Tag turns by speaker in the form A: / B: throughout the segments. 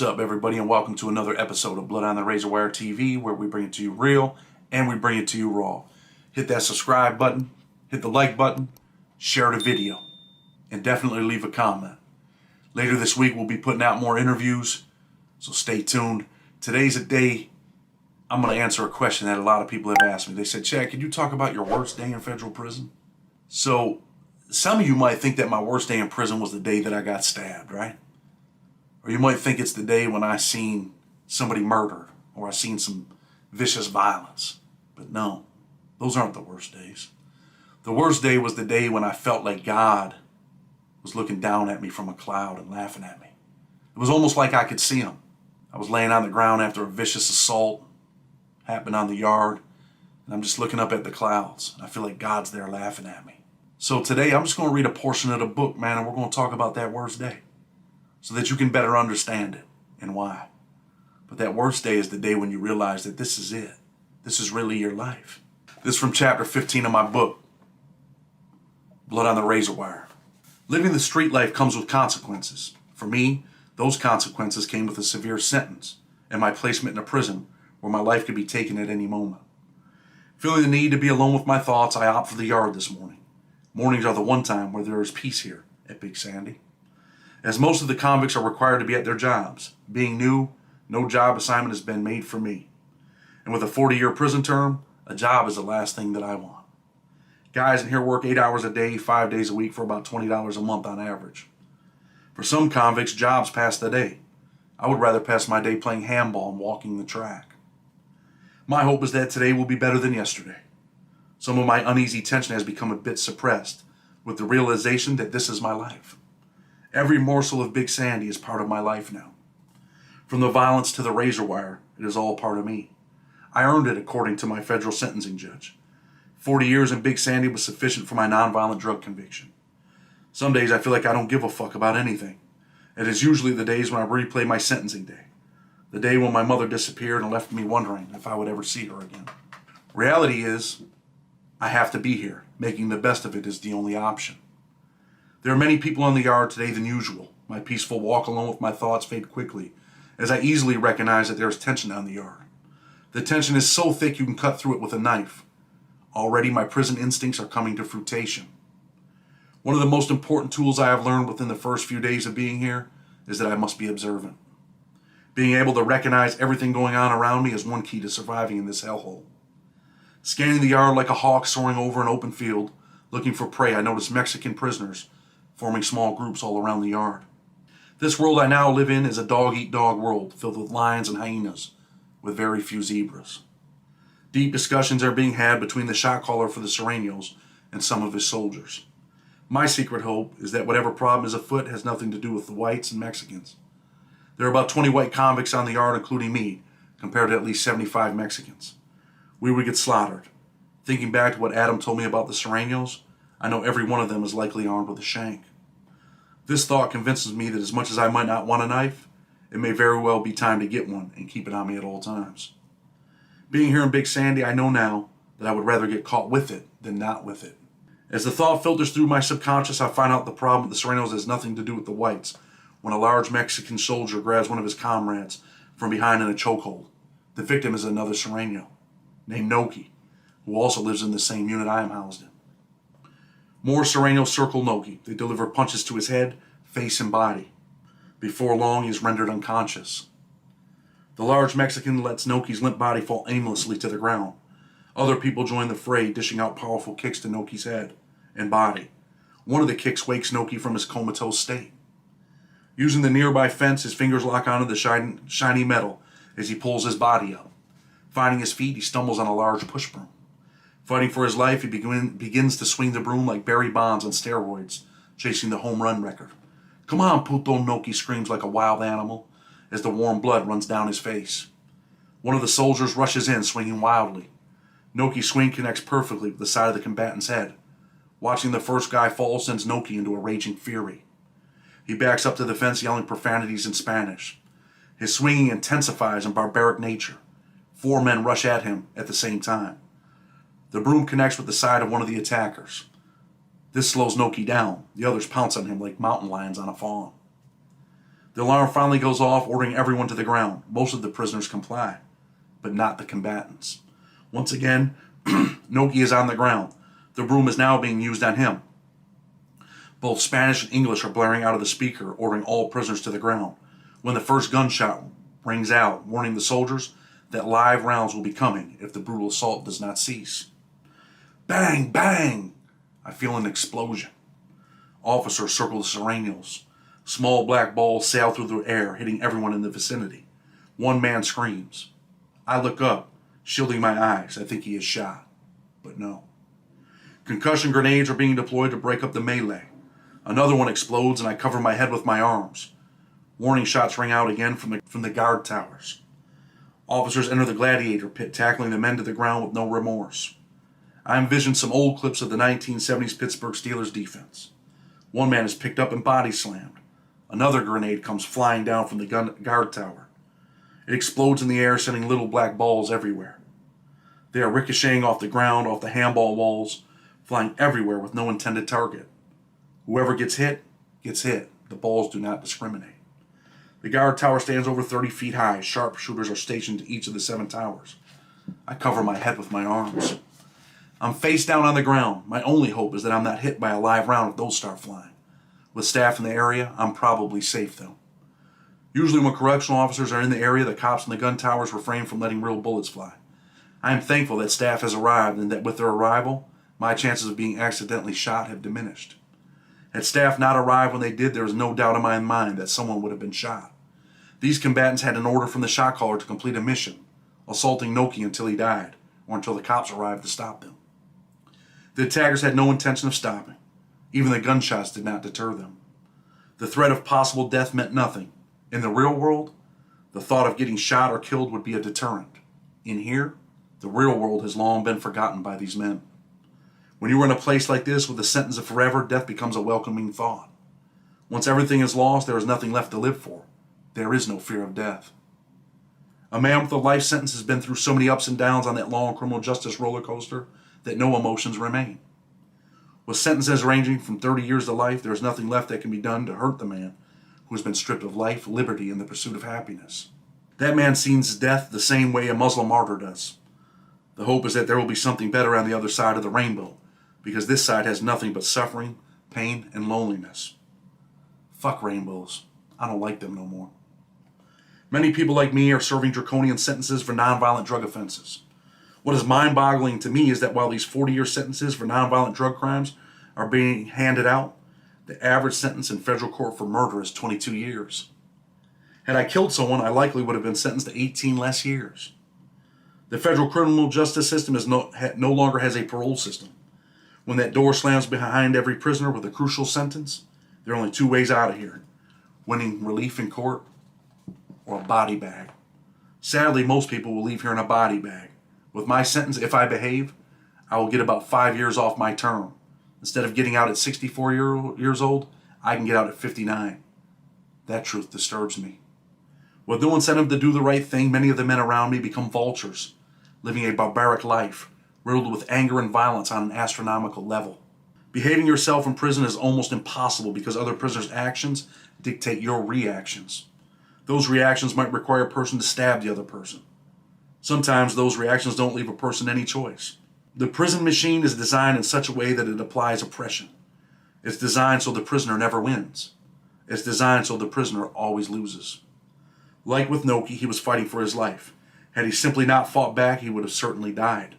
A: What's up, everybody, and welcome to another episode of Blood on the Razor Wire TV, where we bring it to you real and we bring it to you raw. Hit that subscribe button, hit the like button, share the video, and definitely leave a comment. Later this week, we'll be putting out more interviews, so stay tuned. Today's a day I'm going to answer a question that a lot of people have asked me. They said, Chad, could you talk about your worst day in federal prison? So, some of you might think that my worst day in prison was the day that I got stabbed, right? Or you might think it's the day when I seen somebody murdered or I seen some vicious violence. But no, those aren't the worst days. The worst day was the day when I felt like God was looking down at me from a cloud and laughing at me. It was almost like I could see him. I was laying on the ground after a vicious assault happened on the yard, and I'm just looking up at the clouds. I feel like God's there laughing at me. So today I'm just going to read a portion of the book, man, and we're going to talk about that worst day, so that you can better understand it and why. But that worst day is the day when you realize that this is it. This is really your life. This is from chapter 15 of my book, Blood on the Razor Wire. Living the street life comes with consequences. For me, those consequences came with a severe sentence and my placement in a prison where my life could be taken at any moment. Feeling the need to be alone with my thoughts, I opt for the yard this morning. Mornings are the one time where there is peace here at Big Sandy. As most of the convicts are required to be at their jobs. Being new, no job assignment has been made for me. And with a 40-year prison term, a job is the last thing that I want. Guys in here work 8 hours a day, 5 days a week for about $20 a month on average. For some convicts, jobs pass the day. I would rather pass my day playing handball and walking the track. My hope is that today will be better than yesterday. Some of my uneasy tension has become a bit suppressed with the realization that this is my life. Every morsel of Big Sandy is part of my life now. From the violence to the razor wire, it is all part of me. I earned it according to my federal sentencing judge. 40 years in Big Sandy was sufficient for my nonviolent drug conviction. Some days I feel like I don't give a fuck about anything. It is usually the days when I replay my sentencing day. The day when my mother disappeared and left me wondering if I would ever see her again. Reality is, I have to be here. Making the best of it is the only option. There are many people on the yard today than usual. My peaceful walk alone with my thoughts fade quickly, as I easily recognize that there is tension on the yard. The tension is so thick you can cut through it with a knife. Already my prison instincts are coming to fruition. One of the most important tools I have learned within the first few days of being here is that I must be observant. Being able to recognize everything going on around me is one key to surviving in this hellhole. Scanning the yard like a hawk soaring over an open field, looking for prey, I notice Mexican prisoners forming small groups all around the yard. This world I now live in is a dog-eat-dog world filled with lions and hyenas, with very few zebras. Deep discussions are being had between the shot caller for the Serranos and some of his soldiers. My secret hope is that whatever problem is afoot has nothing to do with the whites and Mexicans. There are about 20 white convicts on the yard, including me, compared to at least 75 Mexicans. We would get slaughtered. Thinking back to what Adam told me about the Serranos, I know every one of them is likely armed with a shank. This thought convinces me that as much as I might not want a knife, it may very well be time to get one and keep it on me at all times. Being here in Big Sandy, I know now that I would rather get caught with it than not with it. As the thought filters through my subconscious, I find out the problem with the Serranos has nothing to do with the whites when a large Mexican soldier grabs one of his comrades from behind in a chokehold. The victim is another Serrano, named Noki, who also lives in the same unit I am housed in. More Serranos circle Noki. They deliver punches to his head, face, and body. Before long, he is rendered unconscious. The large Mexican lets Noki's limp body fall aimlessly to the ground. Other people join the fray, dishing out powerful kicks to Noki's head and body. One of the kicks wakes Noki from his comatose state. Using the nearby fence, his fingers lock onto the shiny metal as he pulls his body up. Finding his feet, he stumbles on a large push broom. Fighting for his life, he begins to swing the broom like Barry Bonds on steroids, chasing the home run record. Come on, puto, Noki screams like a wild animal as the warm blood runs down his face. One of the soldiers rushes in, swinging wildly. Noki's swing connects perfectly with the side of the combatant's head. Watching the first guy fall sends Noki into a raging fury. He backs up to the fence, yelling profanities in Spanish. His swinging intensifies in barbaric nature. 4 men rush at him at the same time. The broom connects with the side of one of the attackers. This slows Noki down. The others pounce on him like mountain lions on a fawn. The alarm finally goes off, ordering everyone to the ground. Most of the prisoners comply, but not the combatants. Once again, Noki is on the ground. The broom is now being used on him. Both Spanish and English are blaring out of the speaker, ordering all prisoners to the ground, when the first gunshot rings out, warning the soldiers that live rounds will be coming if the brutal assault does not cease. Bang, bang! I feel an explosion. Officers circle the Serenials. Small black balls sail through the air, hitting everyone in the vicinity. One man screams. I look up, shielding my eyes. I think he is shot. But no. Concussion grenades are being deployed to break up the melee. Another one explodes and I cover my head with my arms. Warning shots ring out again from the guard towers. Officers enter the gladiator pit, tackling the men to the ground with no remorse. I envision some old clips of the 1970s Pittsburgh Steelers defense. One man is picked up and body slammed. Another grenade comes flying down from the guard tower. It explodes in the air, sending little black balls everywhere. They are ricocheting off the ground, off the handball walls, flying everywhere with no intended target. Whoever gets hit, gets hit. The balls do not discriminate. The guard tower stands over 30 feet high. Sharpshooters are stationed to each of the 7 towers. I cover my head with my arms. I'm face down on the ground. My only hope is that I'm not hit by a live round if those start flying. With staff in the area, I'm probably safe though. Usually when correctional officers are in the area, the cops in the gun towers refrain from letting real bullets fly. I am thankful that staff has arrived and that with their arrival, my chances of being accidentally shot have diminished. Had staff not arrived when they did, there is no doubt in my mind that someone would have been shot. These combatants had an order from the shot caller to complete a mission, assaulting Noki until he died, or until the cops arrived to stop them. The attackers had no intention of stopping. Even the gunshots did not deter them. The threat of possible death meant nothing. In the real world, the thought of getting shot or killed would be a deterrent. In here, the real world has long been forgotten by these men. When you are in a place like this with a sentence of forever, death becomes a welcoming thought. Once everything is lost, there is nothing left to live for. There is no fear of death. A man with a life sentence has been through so many ups and downs on that long criminal justice roller coaster that no emotions remain. With sentences ranging from 30 years to life, there is nothing left that can be done to hurt the man who has been stripped of life, liberty, and the pursuit of happiness. That man sees death the same way a Muslim martyr does. The hope is that there will be something better on the other side of the rainbow, because this side has nothing but suffering, pain, and loneliness. Fuck rainbows. I don't like them no more. Many people like me are serving draconian sentences for nonviolent drug offenses. What is mind-boggling to me is that while these 40-year sentences for nonviolent drug crimes are being handed out, the average sentence in federal court for murder is 22 years. Had I killed someone, I likely would have been sentenced to 18 less years. The federal criminal justice system no longer has a parole system. When that door slams behind every prisoner with a crucial sentence, there are only 2 ways out of here: winning relief in court or a body bag. Sadly, most people will leave here in a body bag. With my sentence, if I behave, I will get about 5 years off my term. Instead of getting out at 64 years old, I can get out at 59. That truth disturbs me. With no incentive to do the right thing, many of the men around me become vultures, living a barbaric life, riddled with anger and violence on an astronomical level. Behaving yourself in prison is almost impossible because other prisoners' actions dictate your reactions. Those reactions might require a person to stab the other person. Sometimes those reactions don't leave a person any choice. The prison machine is designed in such a way that it applies oppression. It's designed so the prisoner never wins. It's designed so the prisoner always loses. Like with Noki, he was fighting for his life. Had he simply not fought back, he would have certainly died.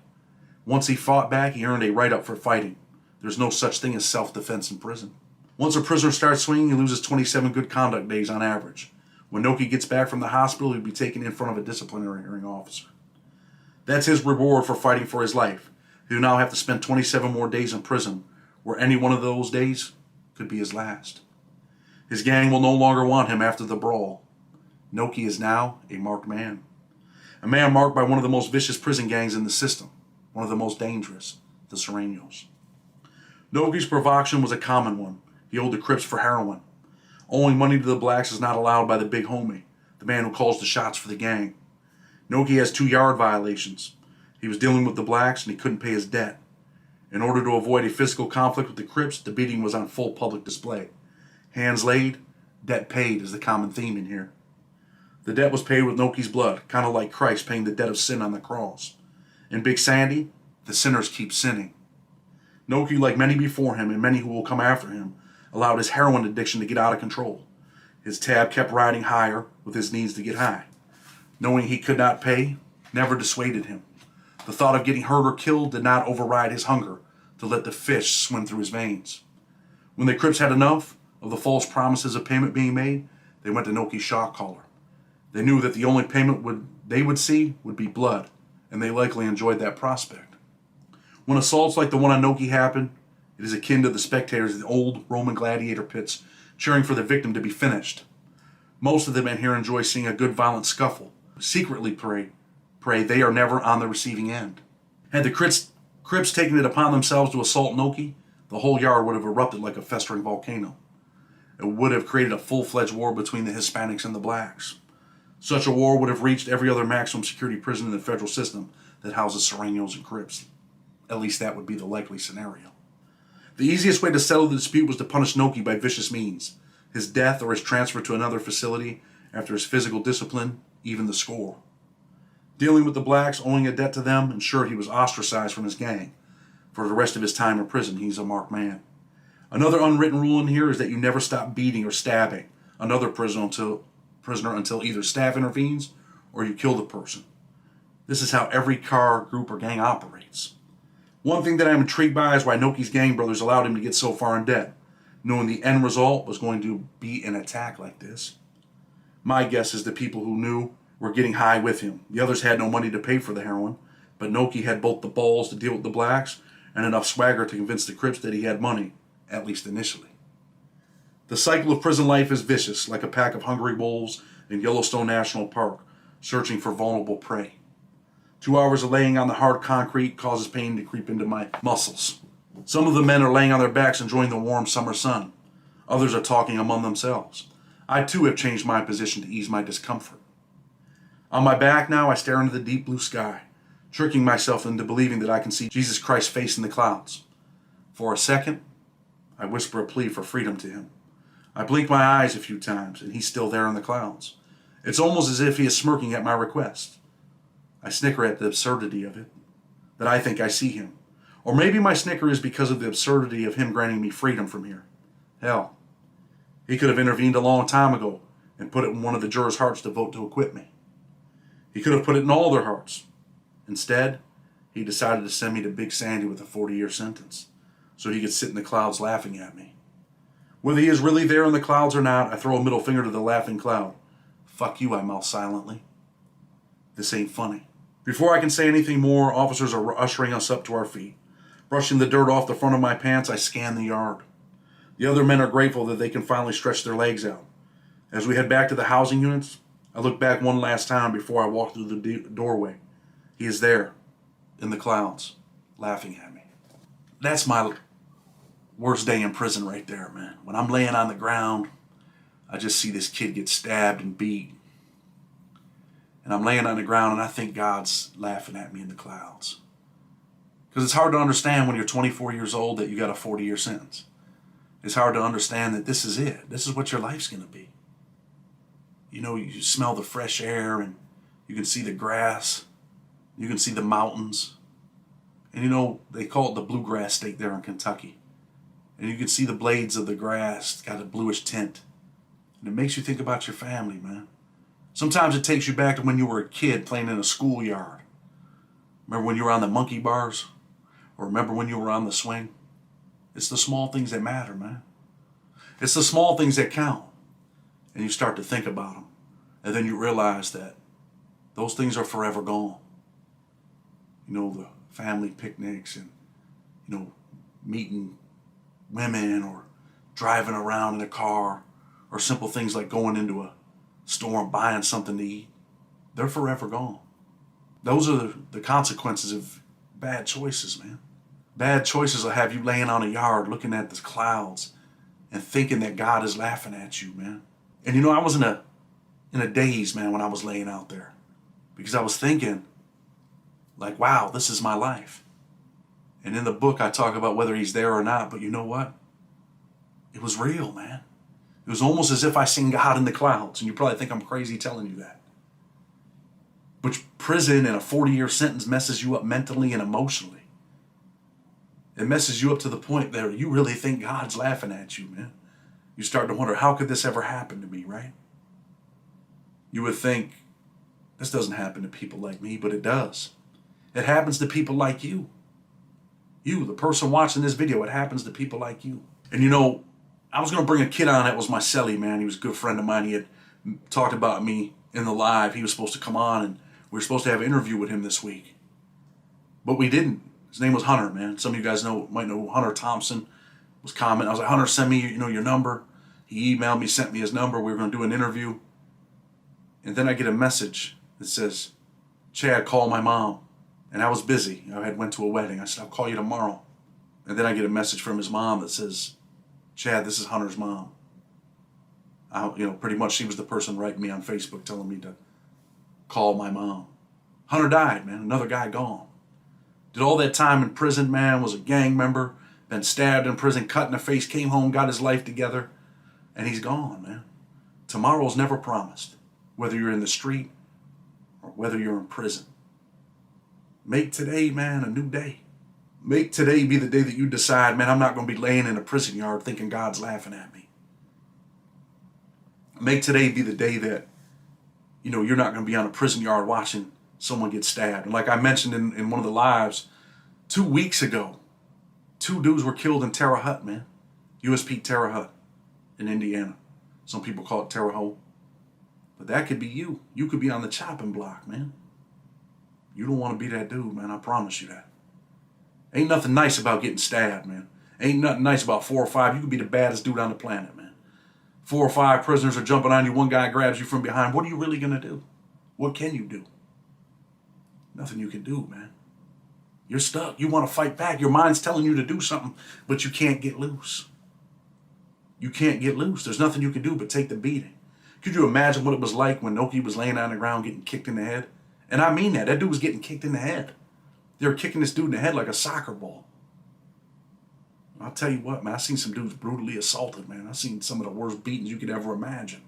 A: Once he fought back, he earned a write-up for fighting. There's no such thing as self-defense in prison. Once a prisoner starts swinging, he loses 27 good conduct days on average. When Noki gets back from the hospital, he'll be taken in front of a disciplinary hearing officer. That's his reward for fighting for his life. He'll now have to spend 27 more days in prison, where any one of those days could be his last. His gang will no longer want him after the brawl. Noki is now a marked man. A man marked by one of the most vicious prison gangs in the system, one of the most dangerous, the Serenials. Noki's provocation was a common one. He owed the Crips for heroin. Owing money to the blacks is not allowed by the big homie, the man who calls the shots for the gang. Noki has 2 yard violations. He was dealing with the blacks and he couldn't pay his debt. In order to avoid a physical conflict with the Crips, the beating was on full public display. Hands laid, Debt paid is the common theme in here. The debt was paid with Noki's blood, kind of like Christ paying the debt of sin on the cross. In Big Sandy, the sinners keep sinning. Noki, like many before him and many who will come after him, allowed his heroin addiction to get out of control. His tab kept riding higher with his needs to get high. Knowing he could not pay never dissuaded him. The thought of getting hurt or killed did not override his hunger to let the fish swim through his veins. When the Crips had enough of the false promises of payment being made, they went to Noki's shock collar. They knew that the only payment they would see would be blood, and they likely enjoyed that prospect. When assaults like the one on Noki happen, it is akin to the spectators in the old Roman gladiator pits cheering for the victim to be finished. Most of them in here enjoy seeing a good violent scuffle, secretly pray they are never on the receiving end. Had the Crips taken it upon themselves to assault Noki, the whole yard would have erupted like a festering volcano. It would have created a full-fledged war between the Hispanics and the blacks. Such a war would have reached every other maximum security prison in the federal system that houses Serranos and Crips. At least that would be the likely scenario. The easiest way to settle the dispute was to punish Noki by vicious means. His death or his transfer to another facility after his physical discipline even the score. Dealing with the blacks, owing a debt to them, ensured he was ostracized from his gang. For the rest of his time in prison, he's a marked man. Another unwritten rule in here is that you never stop beating or stabbing another prisoner until either staff intervenes or you kill the person. This is how every car, group, or gang operates. One thing that I'm intrigued by is why Noki's gang brothers allowed him to get so far in debt, knowing the end result was going to be an attack like this. My guess is the people who knew were getting high with him. The others had no money to pay for the heroin, but Noki had both the balls to deal with the blacks and enough swagger to convince the Crips that he had money, at least initially. The cycle of prison life is vicious, like a pack of hungry wolves in Yellowstone National Park, searching for vulnerable prey. 2 hours of laying on the hard concrete causes pain to creep into my muscles. Some of the men are laying on their backs enjoying the warm summer sun. Others are talking among themselves. I too have changed my position to ease my discomfort. On my back now, I stare into the deep blue sky, tricking myself into believing that I can see Jesus Christ's face in the clouds. For a second, I whisper a plea for freedom to him. I blink my eyes a few times, and he's still there in the clouds. It's almost as if he is smirking at my request. I snicker at the absurdity of it, that I think I see him. Or maybe my snicker is because of the absurdity of him granting me freedom from here. Hell, he could have intervened a long time ago and put it in one of the jurors' hearts to vote to acquit me. He could have put it in all their hearts. Instead, he decided to send me to Big Sandy with a 40-year sentence, so he could sit in the clouds laughing at me. Whether he is really there in the clouds or not, I throw a middle finger to the laughing cloud. Fuck you, I mouth silently. This ain't funny. Before I can say anything more, officers are ushering us up to our feet. Brushing the dirt off the front of my pants, I scan the yard. The other men are grateful that they can finally stretch their legs out. As we head back to the housing units, I look back one last time before I walk through the doorway. He is there, in the clouds, laughing at me. That's my worst day in prison right there, man. When I'm laying on the ground, I just see this kid get stabbed and beat. And I'm laying on the ground and I think God's laughing at me in the clouds. Because it's hard to understand when you're 24 years old that you got a 40-year sentence. It's hard to understand that this is it. This is what your life's going to be. You know, you smell the fresh air and you can see the grass. You can see the mountains. And you know, they call it the bluegrass state there in Kentucky. And you can see the blades of the grass. It's got a bluish tint. And it makes you think about your family, man. Sometimes it takes you back to when you were a kid playing in a schoolyard. Remember when you were on the monkey bars? Or remember when you were on the swing? It's the small things that matter, man. It's the small things that count. And you start to think about them. And then you realize that those things are forever gone. You know, the family picnics and, you know, meeting women or driving around in a car or simple things like going into a store and buying something to eat. They're forever gone. Those are the consequences of bad choices, man. Bad choices will have you laying on a yard looking at the clouds and thinking that God is laughing at you, man. And you know, I was in a daze, man, when I was laying out there. Because I was thinking, like, wow, this is my life. And in the book, I talk about whether he's there or not, but you know what? It was real, man. It was almost as if I seen God in the clouds, and you probably think I'm crazy telling you that. But prison and a 40-year sentence messes you up mentally and emotionally. It messes you up to the point that you really think God's laughing at you, man. You start to wonder, how could this ever happen to me, right? You would think, this doesn't happen to people like me, but it does. It happens to people like you. You, the person watching this video, it happens to people like you. And you know, I was going to bring a kid on that was my celly, man. He was a good friend of mine. He had talked about me in the live. He was supposed to come on, and we were supposed to have an interview with him this week. But we didn't. His name was Hunter, man. Some of you guys might know Hunter Thompson was commenting. I was like, Hunter, send me your number. He emailed me, sent me his number. We were going to do an interview. And then I get a message that says, Chad, call my mom. And I was busy. I had went to a wedding. I said, I'll call you tomorrow. And then I get a message from his mom that says, Chad, this is Hunter's mom. Pretty much she was the person writing me on Facebook telling me to call my mom. Hunter died, man. Another guy gone. Did all that time in prison, man, was a gang member, been stabbed in prison, cut in the face, came home, got his life together, and he's gone, man. Tomorrow's never promised, whether you're in the street or whether you're in prison. Make today, man, a new day. Make today be the day that you decide, man, I'm not going to be laying in a prison yard thinking God's laughing at me. Make today be the day that, you're not going to be on a prison yard watching someone get stabbed. And like I mentioned in one of the lives, 2 weeks ago, 2 dudes were killed in Terre Haute, man. USP Terre Haute in Indiana. Some people call it Terre Haute. But that could be you. You could be on the chopping block, man. You don't want to be that dude, man. I promise you that. Ain't nothing nice about getting stabbed, man. Ain't nothing nice about 4 or 5. You could be the baddest dude on the planet, man. 4 or 5 prisoners are jumping on you. One guy grabs you from behind. What are you really going to do? What can you do? Nothing you can do, man. You're stuck. You want to fight back. Your mind's telling you to do something, but you can't get loose. You can't get loose. There's nothing you can do but take the beating. Could you imagine what it was like when Noki was laying on the ground getting kicked in the head? And I mean that. That dude was getting kicked in the head. They were kicking this dude in the head like a soccer ball. I'll tell you what, man. I've seen some dudes brutally assaulted, man. I've seen some of the worst beatings you could ever imagine.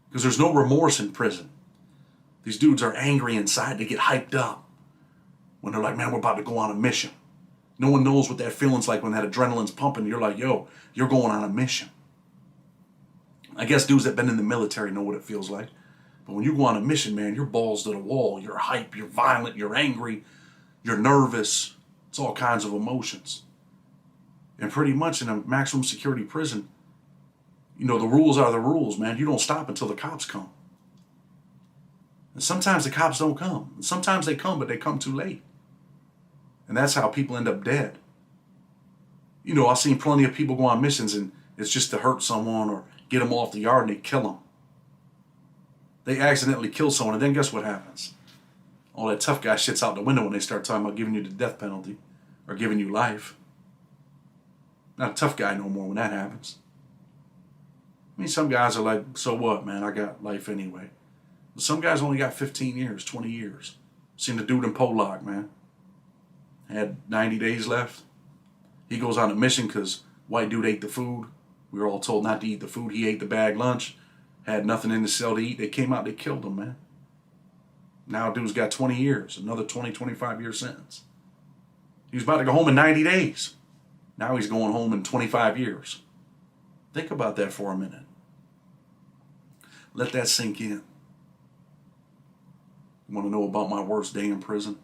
A: Because there's no remorse in prison. These dudes are angry inside. They get hyped up when they're like, man, we're about to go on a mission. No one knows what that feeling's like when that adrenaline's pumping. You're like, yo, you're going on a mission. I guess dudes that been in the military know what it feels like. But when you go on a mission, man, you're balls to the wall. You're hype, you're violent, you're angry, you're nervous. It's all kinds of emotions. And pretty much in a maximum security prison, the rules are the rules, man. You don't stop until the cops come. And sometimes the cops don't come. And sometimes they come, but they come too late. And that's how people end up dead. I've seen plenty of people go on missions and it's just to hurt someone or get them off the yard and they kill them. They accidentally kill someone and then guess what happens? All that tough guy shit's out the window when they start talking about giving you the death penalty or giving you life. Not a tough guy no more when that happens. I mean, some guys are like, so what, man? I got life anyway. But some guys only got 15 years, 20 years. Seen the dude in Polak, man. Had 90 days left. He goes on a mission because white dude ate the food. We were all told not to eat the food. He ate the bag lunch. Had nothing in the cell to eat. They came out, they killed him, man. Now dude's got 20 years. Another 20, 25-year sentence. He was about to go home in 90 days. Now he's going home in 25 years. Think about that for a minute. Let that sink in. You want to know about my worst day in prison?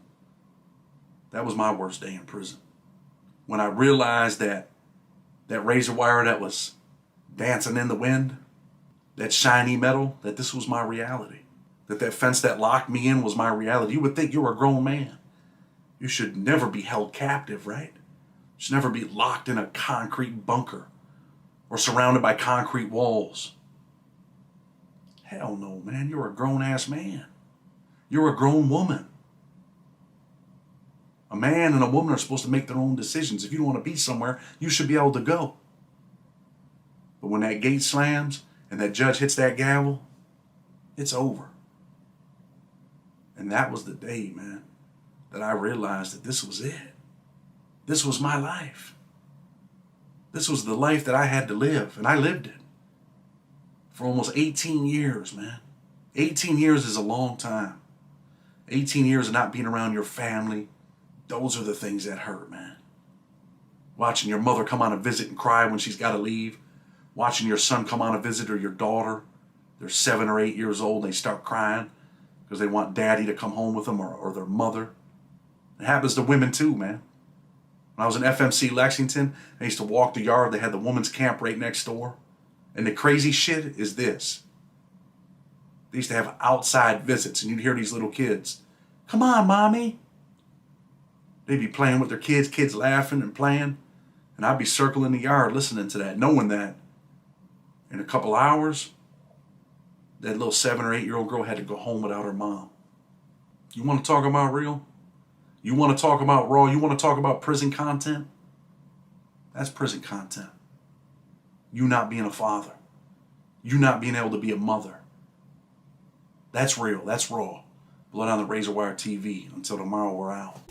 A: That was my worst day in prison. When I realized that razor wire that was dancing in the wind, that shiny metal, that this was my reality. That fence that locked me in was my reality. You would think you were a grown man. You should never be held captive, right? You should never be locked in a concrete bunker or surrounded by concrete walls. Hell no, man. You're a grown-ass man. You're a grown woman. A man and a woman are supposed to make their own decisions. If you don't want to be somewhere, you should be able to go. But when that gate slams and that judge hits that gavel, it's over. And that was the day, man, that I realized that this was it. This was my life. This was the life that I had to live, and I lived it. for almost 18 years, man. 18 years is a long time. 18 years of not being around your family. Those are the things that hurt, man. Watching your mother come on a visit and cry when she's got to leave. Watching your son come on a visit, or your daughter. They're 7 or 8 years old and they start crying because they want daddy to come home with them, or their mother. It happens to women too, man. When I was in FMC Lexington, I used to walk the yard. They had the women's camp right next door. And the crazy shit is this. They used to have outside visits, and you'd hear these little kids, "Come on, mommy." They'd be playing with their kids laughing and playing. And I'd be circling the yard listening to that, knowing that in a couple hours, that little 7 or 8-year-old girl had to go home without her mom. You want to talk about real? You want to talk about raw? You want to talk about prison content? That's prison content. You not being a father. You not being able to be a mother. That's real. That's raw. Blood on the Razor Wire TV. Until tomorrow, we're out.